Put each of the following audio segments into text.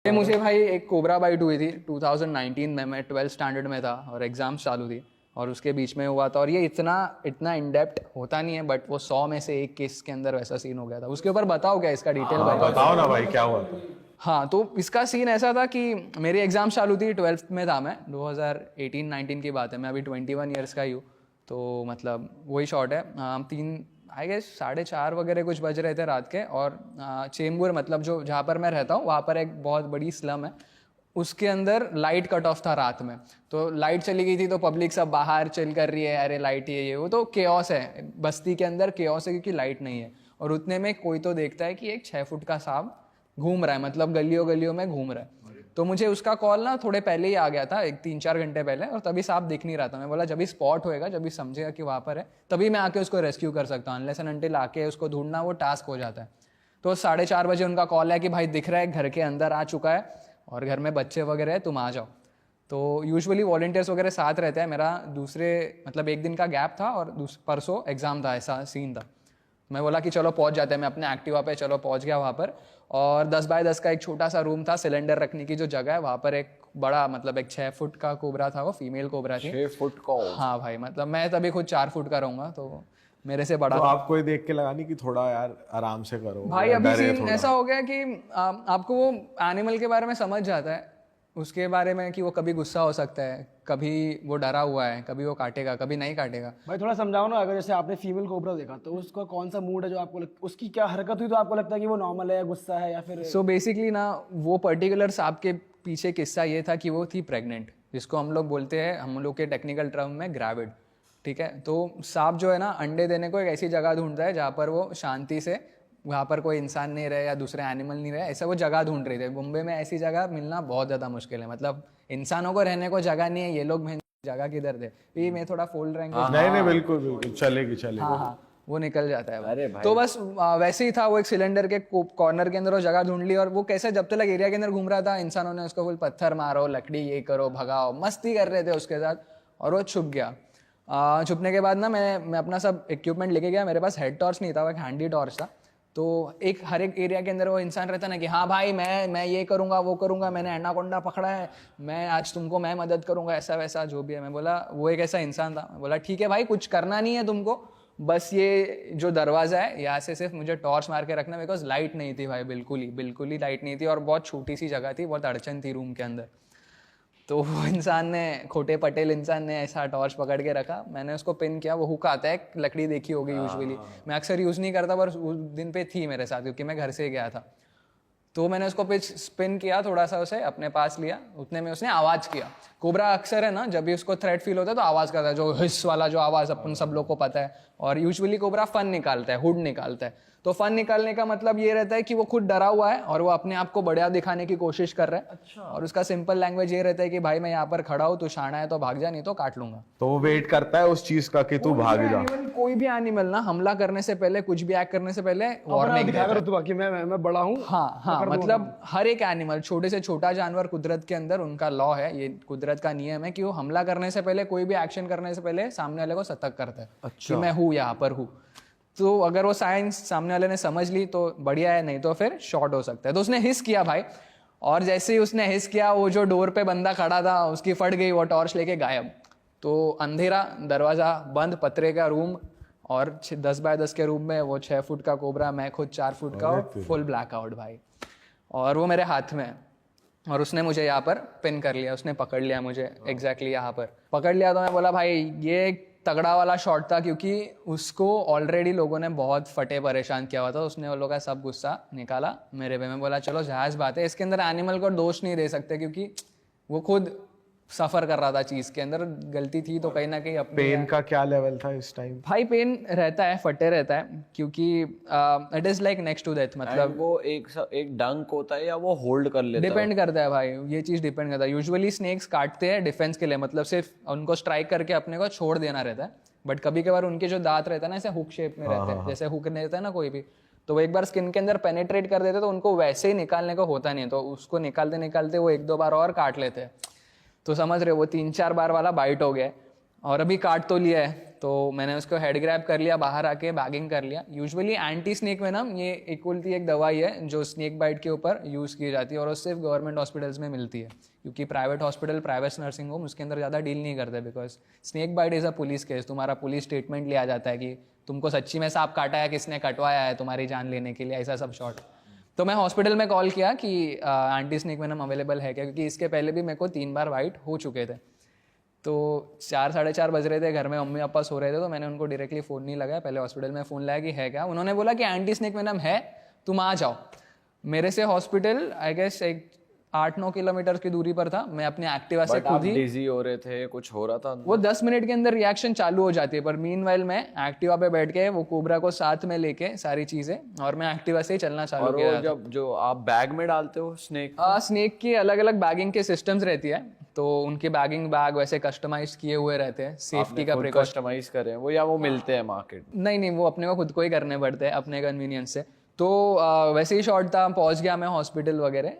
ये मुझे भाई एक कोबरा बाइट हुई थी 2019 में, मैं 12th स्टैंडर्ड में था और एग्जाम्स चालू थी और उसके बीच में हुआ था। और ये इतना इतना इन डेप्थ होता नहीं है, बट वो 100 में से एक केस के अंदर वैसा सीन हो गया था। उसके ऊपर बताओ क्या इसका डिटेल भाई? बताओ ना भाई क्या हुआ था। हाँ, तो इसका सीन ऐसा था कि मेरी एग्जाम चालू थी, 12th में था मैं, 2018-19 की बात है, मैं अभी 21 ईयर्स का ही हूँ। तो मतलब वही शॉर्ट है, तीन आई गेस 4:30 वगैरह कुछ बज रहे थे रात के। और चेंबूर मतलब जो जहाँ पर मैं रहता हूँ वहाँ पर एक बहुत बड़ी स्लम है, उसके अंदर लाइट कट ऑफ था रात में। तो लाइट चली गई थी तो पब्लिक सब बाहर चिल कर रही है, अरे लाइट ये वो, तो केओस है बस्ती के अंदर, केओस है क्योंकि लाइट नहीं है। और उतने में कोई तो देखता है कि एक 6 फुट का सांप घूम रहा है, मतलब गलियों गलियों में घूम रहा है। तो मुझे उसका कॉल ना थोड़े पहले ही आ गया था, 3-4 घंटे पहले, और तभी सांप दिख नहीं रहा था। मैं बोला जब भी स्पॉट होएगा, जब भी समझेगा कि वहाँ पर है, तभी मैं आके उसको रेस्क्यू कर सकता हूँ। अनलेस एंड अनटिल आके उसको ढूंढना वो टास्क हो जाता है। तो 4:30 बजे उनका कॉल है कि भाई दिख रहा है, घर के अंदर आ चुका है और घर में बच्चे वगैरह है, तुम आ जाओ। तो यूजुअली वॉलंटियर्स वगैरह साथ रहते हैं। मेरा दूसरे मतलब एक दिन का गैप था और परसों एग्जाम था, ऐसा सीन था। मैं बोला कि चलो पहुंच जाते हैं, मैं अपने एक्टिवा पे चलो पहुंच गया वहाँ पर। और 10 बाय 10 का एक छोटा सा रूम था, सिलेंडर रखने की जो जगह है वहाँ पर एक बड़ा मतलब एक 6 फुट का कोबरा था, वो फीमेल कोबरा थी। 6 फुट का? हाँ भाई, मतलब मैं तभी खुद 4 फुट का रहूंगा तो मेरे से बड़ा तो था। आपको ये देख के लगा नहीं कि थोड़ा यार आराम से करो भाई या अभी डरे सीन थोड़ा? ऐसा हो गया कि आपको वो एनिमल के बारे में समझ जाता है, उसके बारे में कि वो कभी गुस्सा हो सकता है, कभी वो डरा हुआ है, कभी वो काटेगा, कभी नहीं काटेगा। भाई थोड़ा समझाओ ना, अगर जैसे आपने फीमेल कोबरा देखा तो उसका कौन सा मूड है जो आपको उसकी क्या हरकत हुई तो आपको लगता है कि वो नॉर्मल है या गुस्सा है या फिर सो बेसिकली ना, वो पर्टिकुलर सांप के पीछे किस्सा ये था कि वो थी प्रेग्नेंट, जिसको हम लोग बोलते हैं, हम लोग के टेक्निकल टर्म में ग्रेविड। ठीक है, तो सांप जो है ना अंडे देने को एक ऐसी जगह ढूंढता है जहाँ पर वो शांति से, वहाँ पर कोई इंसान नहीं रहे या दूसरे एनिमल नहीं रहे, ऐसा वो जगह ढूंढ रही थी। मुंबई में ऐसी जगह मिलना बहुत ज़्यादा मुश्किल है, मतलब इंसानों को रहने को जगह नहीं है, ये लोग जगह किधर थे। ये मैं थोड़ा फोल्ड रहेंगे। नहीं बिल्कुल बिल्कुल चलेगी हाँ हाँ, वो निकल जाता है। अरे भाई। तो बस वैसे ही था, वो एक सिलेंडर के कॉर्नर के अंदर वो जगह ढूंढ ली। और वो कैसे जब तक एरिया के अंदर घूम रहा था, इंसानों ने उसको फुल पत्थर मारो, लकड़ी ये करो, भगाओ, मस्ती कर रहे थे उसके साथ, और वो छुप गया। छुपने के बाद ना मैं अपना सब इक्विपमेंट लेके गया। मेरे पास हेड टॉर्च नहीं था, वो एक हैंडी टॉर्च था। तो एक हर एक एरिया के अंदर वो इंसान रहता ना कि हाँ भाई मैं ये करूँगा वो करूँगा, मैंने एनाकोंडा पकड़ा है, मैं आज तुमको मैं मदद करूँगा, ऐसा वैसा जो भी है। मैं बोला वो एक ऐसा इंसान था। मैं बोला ठीक है भाई, कुछ करना नहीं है तुमको, बस ये जो दरवाज़ा है यहाँ से सिर्फ मुझे टॉर्च मार के रखना, बिकॉज लाइट नहीं थी भाई, बिल्कुल ही लाइट नहीं थी, और बहुत छोटी सी जगह थी, बहुत अड़चन थी रूम के अंदर। तो वो इंसान ने, खोटे पटेल इंसान ने ऐसा टॉर्च पकड़ के रखा, मैंने उसको पिन किया। वो हुक आता है, लकड़ी देखी होगी यूजुअली, मैं अक्सर यूज़ नहीं करता, पर उस दिन पे थी मेरे साथ क्योंकि मैं घर से गया था। तो मैंने उसको स्पिन किया, थोड़ा सा उसे अपने पास लिया, उतने में उसने आवाज़ किया। कोबरा अक्सर है ना, जब भी उसको थ्रेट फील होता है तो आवाज़ करता है, जो हिस वाला जो आवाज़ अपन सब लोग को पता है। और यूजुअली कोबरा फन निकालता है, हुड निकालता है। तो फन निकालने का मतलब ये रहता है कि वो खुद डरा हुआ है और वो अपने आप को बढ़िया दिखाने की कोशिश कर रहा है। अच्छा। और उसका सिंपल लैंग्वेज ये रहता है कि भाई मैं यहाँ पर खड़ा हूँ, तू शाना है तो भाग जा, नहीं तो काट लूंगा। तो वो वेट करता है उस चीज का कि तू भाग जा। कोई भी एनिमल ना हमला करने से पहले, कुछ भी एक्ट करने से पहले वार्निंग देता है। तो कि मैं बड़ा हूँ। हाँ, मतलब हर एक एनिमल, छोटे से छोटा जानवर, कुदरत के अंदर उनका लॉ है, ये कुदरत का नियम है कि वो हमला करने से पहले, कोई भी एक्शन करने से पहले सामने वाले को सतर्क करता है। अच्छा। कि मैं हूँ यहाँ पर हूँ। तो अगर वो साइंस सामने वाले ने समझ ली तो बढ़िया है, नहीं तो फिर शॉर्ट हो सकता है। तो उसने हिस किया भाई, और जैसे ही उसने हिस किया, वो जो डोर पे बंदा खड़ा था उसकी फट गई, वो टॉर्च लेके गायब। तो अंधेरा, दरवाजा बंद, पतरे का रूम, और 10 बाय 10 के रूम में वो 6 फुट का कोबरा, मैं खुद 4 फुट का, फुल ब्लैकआउट भाई। और वो मेरे हाथ में, और उसने मुझे यहाँ पर पिन कर लिया, उसने पकड़ लिया मुझे एग्जैक्टली यहाँ पर पकड़ लिया। तो मैं बोला भाई ये तगड़ा वाला शॉट था, क्योंकि उसको ऑलरेडी लोगों ने बहुत फटे परेशान किया हुआ था। उसने वो लोग का सब गुस्सा निकाला मेरे पे। मैं बोला चलो जहाज बात है, इसके अंदर एनिमल को दोष नहीं दे सकते क्योंकि वो खुद सफर कर रहा था चीज के अंदर, गलती थी तो कहीं ना कहीं अपनी। पेन का क्या लेवल था इस टाइम? भाई पेन रहता है, फटे रहता है, क्योंकि it is like next to death. मतलब वो एक डंक होता है या वो होल्ड कर लेता है? डिपेंड करता है भाई, ये चीज डिपेंड करता है। यूजुअली स्नेक्स काटते हैं डिफेंस के लिए, मतलब सिर्फ उनको स्ट्राइक करके अपने को छोड़ देना रहता है। बट कभी कभार उनके जो दांत रहता है ना, ऐसे हुक शेप में रहते हैं, जैसे हुक नहीं रहता है ना कोई भी, तो वो एक बार स्किन के अंदर पेनिट्रेट कर देते तो उनको वैसे ही निकालने को होता नहीं, तो उसको निकालते निकालते वो 1-2 बार और काट लेते हैं। तो समझ रहे हो, वो 3-4 बार वाला बाइट हो गया, और अभी काट तो लिया है तो मैंने उसको हेड ग्रैब कर लिया, बाहर आके बैगिंग कर लिया। यूजुअली एंटी स्नेक वेनम ये इक्वलती एक दवाई है जो स्नेक बाइट के ऊपर यूज़ की जाती है और वो सिर्फ गवर्नमेंट हॉस्पिटल्स में मिलती है, क्योंकि private hospital, private nursing home उसके अंदर ज़्यादा डील नहीं करते, because snake bite is a police case. तुम्हारा पुलिस स्टेटमेंट लिया जाता है कि तुमको सच्ची में सांप काटा है, किसने कटवाया है तुम्हारी जान लेने के लिए, ऐसा सब शॉर्ट। तो मैं हॉस्पिटल में कॉल किया कि एंटी स्नेक वेनम अवेलेबल है क्या, क्योंकि इसके पहले भी मेरे को 3 बार बाइट हो चुके थे। तो 4 साढ़े 4 बज रहे थे, घर में मम्मी पापा सो रहे थे, तो मैंने उनको डायरेक्टली फ़ोन नहीं लगाया, पहले हॉस्पिटल में फ़ोन लगाया कि है क्या। उन्होंने बोला कि एंटी स्नेक वेनम है, तुम आ जाओ। मेरे से हॉस्पिटल आई गेस एक 8-9 किलोमीटर की दूरी पर था। मैं अपने एक्टिवा से बट आप खुद ही, डिजी हो रहे थे, कुछ हो रहा था अंदर? वो 10 मिनट के अंदर रिएक्शन चालू हो जाती है, पर मीनवाइल मैं एक्टिवा पे बैठ के वो कोबरा को साथ में लेके सारी चीज़ें, और मैं एक्टिवा से ही चलना चालू और किया। वो जब जो आप बैग में डालते हो स्नेक, स्नेक की अलग अलग बैगिंग के सिस्टम्स रहती है, तो उनके बैगिंग बैग वैसे कस्टमाइज किए हुए रहते हैं, सेफ्टी का प्रिकॉशन। कस्टमाइज करें वो, या वो मिलते हैं मार्केट? नहीं, वो अपने को खुद को ही करने पड़ते हैं अपने कन्वीनियंस से। तो वैसे ही शॉर्ट था, पहुंच गया मैं हॉस्पिटल वगैरह।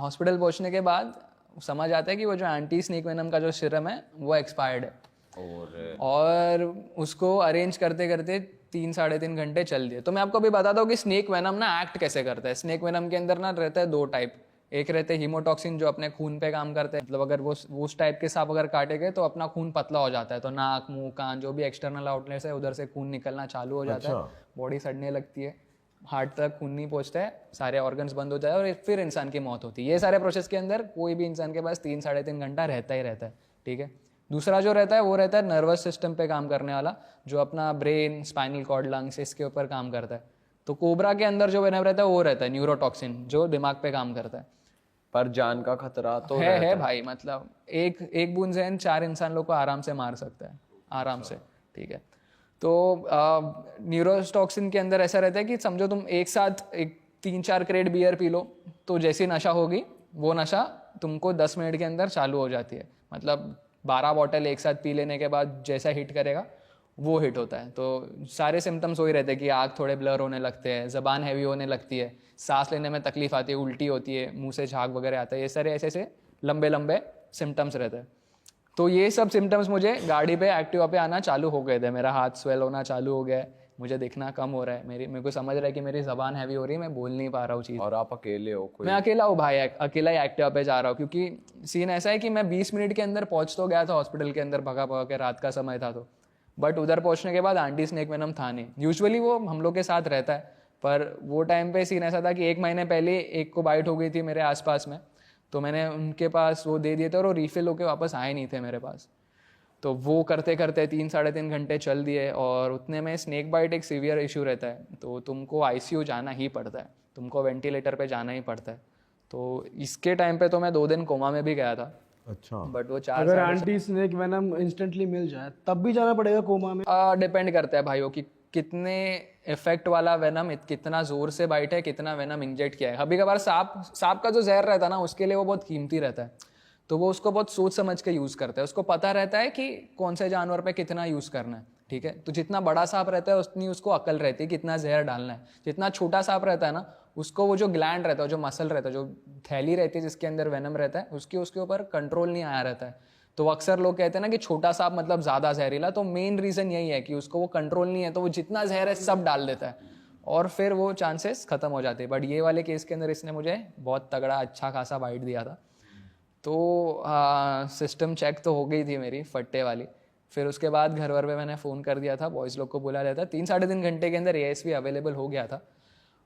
हॉस्पिटल पहुंचने के बाद समझ आता है कि वो जो एंटी स्नेक वेनम का जो सिरम है वो एक्सपायर्ड है, और उसको अरेंज करते करते 3-3.5 घंटे चल दिए। तो मैं आपको अभी बताता हूँ कि स्नेक वेनम ना एक्ट कैसे करता है। स्नेक वेनम के अंदर ना रहता है 2 टाइप। एक रहते हैं हीमोटॉक्सिन जो अपने खून पे काम करते हैं, मतलब अगर वो उस टाइप के सांप अगर काटे गए तो अपना खून पतला हो जाता है, तो नाक, मुंह, कान जो भी एक्सटर्नल आउटलेट्स है उधर से खून निकलना चालू हो जाता है, बॉडी सड़ने लगती है, हार्ट तक खून नहीं पहुंचता है, सारे ऑर्गन्स बंद हो जाए और फिर इंसान की मौत होती है। ये सारे प्रोसेस के अंदर कोई भी इंसान के पास 3-3.5 घंटा रहता ही रहता है, ठीक है। दूसरा जो रहता है वो रहता है नर्वस सिस्टम पे काम करने वाला, जो अपना ब्रेन, स्पाइनल कॉर्ड, लंग्स, इसके ऊपर काम करता है। तो कोबरा के अंदर जो वेनम रहता है वो रहता है न्यूरोटॉक्सिन, जो दिमाग पे काम करता है। पर जान का खतरा तो है भाई, मतलब एक बूंद जहर 4 इंसान लोग को आराम से मार सकता है, आराम से, ठीक है। तो न्यूरोटॉक्सिन के अंदर ऐसा रहता है कि समझो तुम एक साथ 3-4 क्रेट बियर पी लो, तो जैसी नशा होगी वो नशा तुमको 10 मिनट के अंदर चालू हो जाती है। मतलब 12 बॉटल एक साथ पी लेने के बाद जैसा हिट करेगा वो हिट होता है। तो सारे सिम्टम्स वही रहते हैं कि आँख थोड़े ब्लर होने लगते हैं, ज़बान हैवी होने लगती है, सांस लेने में तकलीफ आती है, उल्टी होती है, मुंह से झाग वगैरह आता है, ये सारे ऐसे ऐसे लंबे लंबे सिम्टम्स रहते हैं। तो ये सब सिम्टम्स मुझे गाड़ी पे, एक्टिवा पे आना चालू हो गए थे। मेरा हाथ स्वेल होना चालू हो गया है, मुझे दिखना कम हो रहा है, मेरे को समझ रहा है कि मेरी ज़बान हैवी हो रही है, मैं बोल नहीं पा रहा हूँ चीज़। और आप अकेले हो? कोई मैं अकेला हूँ भाई, अकेला ही एक्टिवा पे जा रहा हूँ, क्योंकि सीन ऐसा है कि मैं 20 मिनट के अंदर पहुँच तो गया था हॉस्पिटल के अंदर, भगा भगा के, रात का समय था तो, बट उधर पहुँचने के बाद एंटी स्नेक वेनम था नहीं। यूजुअली वो हम लोग के साथ रहता है, पर वो टाइम पे सीन ऐसा था कि 1 महीने पहले एक को बाइट हो गई थी मेरे आसपास में, तो मैंने उनके पास वो दे दिए थे और वो रिफिल होके वापस आए नहीं थे मेरे पास। तो वो करते करते 3-3.5 घंटे चल दिए, और उतने में स्नेक बाइट एक सीवियर इशू रहता है, तो तुमको आईसीयू जाना ही पड़ता है, तुमको वेंटिलेटर पे जाना ही पड़ता है। तो इसके टाइम पे तो मैं 2 दिन कोमा में भी गया था। अच्छा। बट वो 4 अगर एंटी स्नेक वेनम इंस्टेंटली मिल जाए तब भी जाना पड़ेगा कोमा में? डिपेंड करता है भाइयों कि कितने इफेक्ट वाला वेनम, कितना जोर से बाइट है, कितना वेनम इंजेक्ट किया है। कभी कभार सांप का जो जहर रहता है ना, उसके लिए वो बहुत कीमती रहता है, तो वो उसको बहुत सोच समझ के यूज़ करता है। उसको पता रहता है कि कौन से जानवर पे कितना यूज़ करना है, ठीक है। तो जितना बड़ा सांप रहता है उतनी उसको अकल रहती है कितना जहर डालना है। जितना छोटा सांप रहता है ना, उसको वो जो ग्लैंड रहता है, जो मसल रहता है, जो थैली रहती है जिसके अंदर वेनम रहता है, उसके ऊपर कंट्रोल नहीं आया रहता है। तो अक्सर लोग कहते हैं ना कि छोटा सांप मतलब ज़्यादा जहरीला, तो मेन रीज़न यही है कि उसको वो कंट्रोल नहीं है, तो वो जितना जहर है सब डाल देता है और फिर वो चांसेस ख़त्म हो जाते हैं। बट ये वाले केस के अंदर इसने मुझे बहुत तगड़ा अच्छा खासा बाइट दिया था। तो सिस्टम चेक तो हो गई थी मेरी फट्टे वाली। फिर उसके बाद घर वर पे मैंने फ़ोन कर दिया था, बॉयज़ लोग को बुला लिया था। 3-3.5 घंटे के अंदर ASV अवेलेबल हो गया था,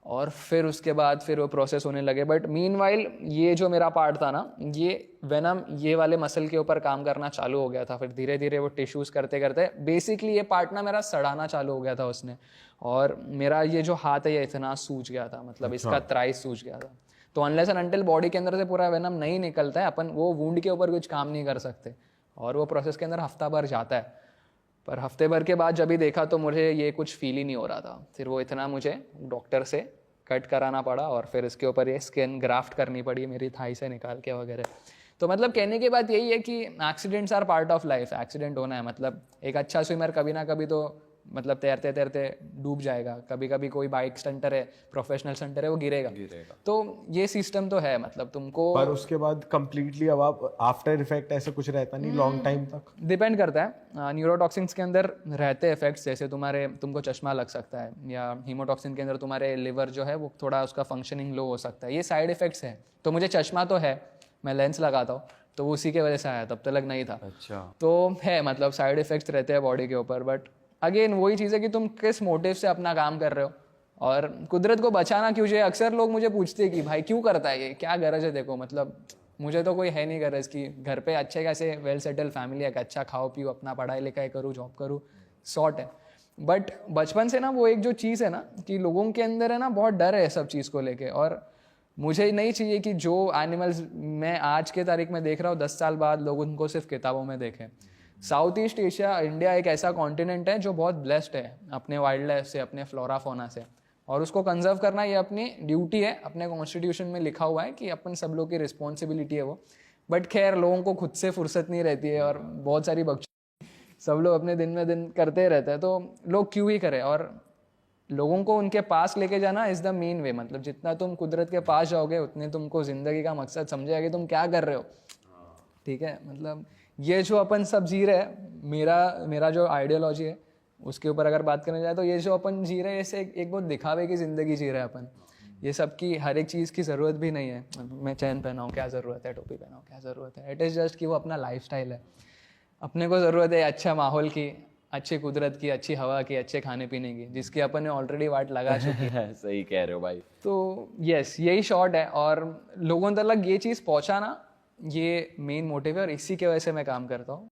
और फिर उसके बाद फिर वो प्रोसेस होने लगे। बट मीनवाइल ये जो मेरा पार्ट था ना, ये वेनम ये वाले मसल के ऊपर काम करना चालू हो गया था। फिर धीरे धीरे वो टिश्यूज़ करते करते बेसिकली ये पार्ट ना मेरा सड़ाना चालू हो गया था उसने, और मेरा ये जो हाथ है ये इतना सूज गया था, मतलब इसका त्राइस सूज गया था। तो अनलेस एंड अनटिल बॉडी के अंदर से पूरा वेनम नहीं निकलता है, अपन वो वुंड के ऊपर कुछ काम नहीं कर सकते, और वो प्रोसेस के अंदर हफ्ता भर जाता है। पर हफ्ते भर के बाद जब भी देखा तो मुझे ये कुछ फील ही नहीं हो रहा था। फिर वो इतना मुझे डॉक्टर से कट कराना पड़ा, और फिर इसके ऊपर ये स्किन ग्राफ्ट करनी पड़ी मेरी थाई से निकाल के वगैरह। तो मतलब कहने की बात यही है कि accidents are part of life. Accident होना है, मतलब एक अच्छा स्विमर कभी ना कभी तो मतलब तैरते तैरते डूब जाएगा, कभी कभी कोई बाइक स्टंटर है, प्रोफेशनल स्टंटर है, वो गिरेगा। तो ये सिस्टम तो है, मतलब तुमको पर उसके बाद कंप्लीटली अब आप आफ्टर इफेक्ट ऐसे कुछ रहता नहीं लॉन्ग टाइम तक? डिपेंड करता है। न्यूरोटॉक्सिन्स के अंदर रहते इफेक्ट्स, जैसे तुमको चश्मा लग सकता है, या हीमोटॉक्सिन के अंदर तुम्हारे लिवर जो है वो थोड़ा उसका फंक्शनिंग लो हो सकता है, ये साइड इफेक्ट्स है। तो मुझे चश्मा तो है, मैं लेंस लगाता हूँ, तो वो उसी के वजह से आया, तब तक नहीं था। अच्छा। तो है, मतलब साइड इफेक्ट्स रहते हैं बॉडी के ऊपर, बट अगेन वही चीज़ है कि तुम किस मोटिव से अपना काम कर रहे हो, और कुदरत को बचाना क्यों चाहिए। अक्सर लोग मुझे पूछते हैं कि भाई क्यों करता है ये, क्या गरज है। देखो मतलब मुझे तो कोई है नहीं गरज की, घर पे अच्छे कैसे वेल सेटल फैमिली है, अच्छा खाओ पियो, अपना पढ़ाई लिखाई करूँ, जॉब करूँ, सॉर्ट है। बट बचपन से ना वो एक जो चीज़ है ना कि लोगों के अंदर है ना बहुत डर है सब चीज़ को लेके, और मुझे नहीं चाहिए कि जो एनिमल्स मैं आज के तारीख में देख रहा हूँ 10 साल बाद लोग उनको सिर्फ किताबों में देखें। साउथ ईस्ट एशिया, इंडिया एक ऐसा कॉन्टिनेंट है जो बहुत ब्लेस्ड है अपने वाइल्ड लाइफ से, अपने फ्लोरा फोना से, और उसको कंजर्व करना ये अपनी ड्यूटी है, अपने कॉन्स्टिट्यूशन में लिखा हुआ है कि अपन सब लोग की रिस्पॉन्सिबिलिटी है वो। बट खैर लोगों को खुद से फुर्सत नहीं रहती है, और बहुत सारी सब लोग अपने दिन में दिन करते रहते हैं, तो लोग क्यों ही करें। और लोगों को उनके पास लेके जाना इज द मेन वे, मतलब जितना तुम कुदरत के पास जाओगे उतने तुमको जिंदगी का मकसद समझेगा कि तुम क्या कर रहे हो। ठीक है, मतलब ये जो अपन सब जी रहे हैं, मेरा जो आइडियोलॉजी है उसके ऊपर अगर बात करने जाए तो ये जो अपन जी रहे हैं इसे एक बहुत दिखावे की ज़िंदगी जी रहे हैं अपन। ये सब की हर एक चीज़ की ज़रूरत भी नहीं है। मैं चैन पहनाऊँ क्या ज़रूरत है, टोपी पहनाऊँ क्या ज़रूरत है, इट इज़ जस्ट कि वो अपना लाइफस्टाइल है। अपने को ज़रूरत है अच्छा माहौल की, अच्छी कुदरत की, अच्छी हवा की, अच्छे खाने पीने की, जिसकी अपन ने ऑलरेडी वाट लगा चुकी है। सही कह रहे हो भाई। तो यस, यही शॉर्ट है, और लोगों तक ये चीज़ पहुँचाना ये मेन मोटिव है, और इसी के वजह से मैं काम करता हूँ।